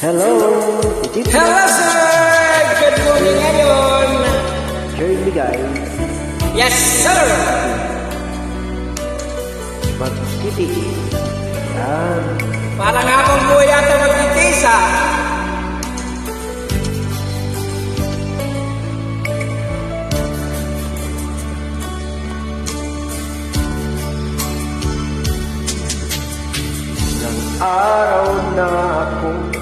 Hello! Hello sir! Good morning ngayon! Shirley guys, Yes sir! magtitiis. Yan. Parang akong buhay yata magtitisa. Ilang araw na akong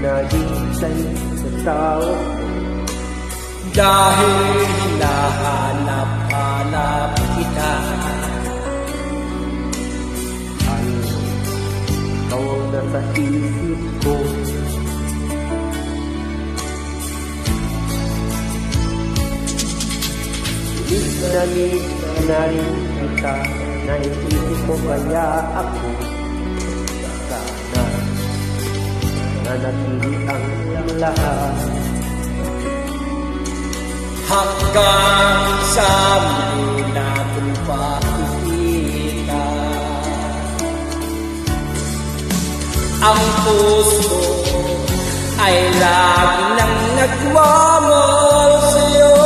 naghihintay sa tao. Dahil hinahanap-hanap kita. Ay, ikaw na sa isip ko. Lig na rin kita. Naiisip mo kaya ako. Sana nanatili ang lahat. Hanggang sa muli natin pakikita. Ang puso ay lagi nang nagmamahal sa'yo.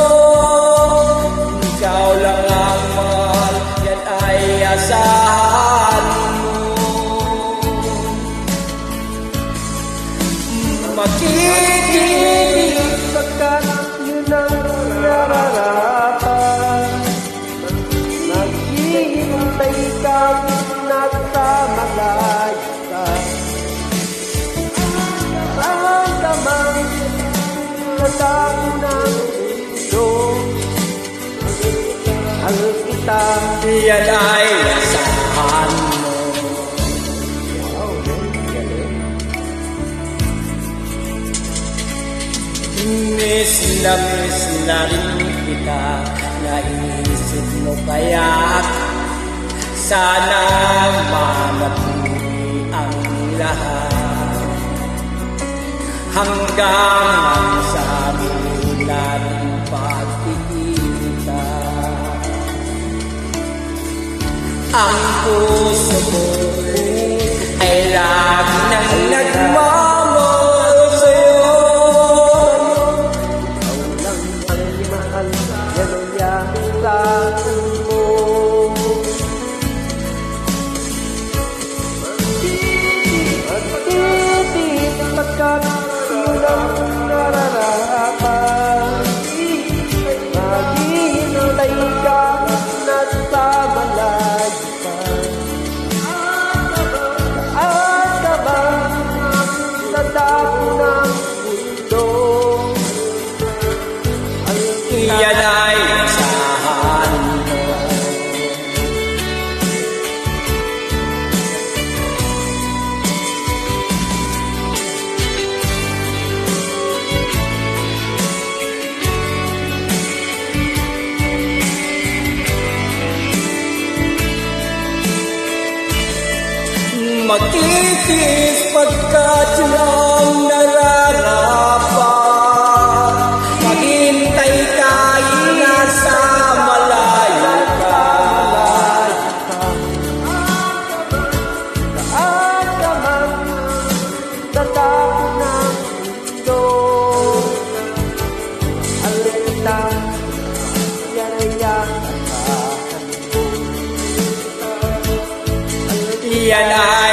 Ikaw lang ang mahal, yan ay asahan mo. Makikinig Pagkat yun ang nararapat. Naghihintay kang nasa malayo ka. Ramdaman sa dami ng mundo. Ang kita yan ay asahan mo. Miss na rin kita. Naisip mo kaya sana manatili ang lahat. Hanggang sa muli nating pagkikita. Ang puso mo ay lagi nang nagmamahal sa'yo. ang mahal. Yan ang yasahan mo. Magtitiis pagkat yun ang nararapat. Maghihintay ka nasa malayo pa. Saan ka ba sa dako ng mundo? Ang Yan ay asahan mo. Magtitiis pagkat yun ang nararapat. Maghintay ka, nasa malayo ka. Saan ka man sa dako ng mundo? Ang kita, yan ay yasahan mo. Yan ay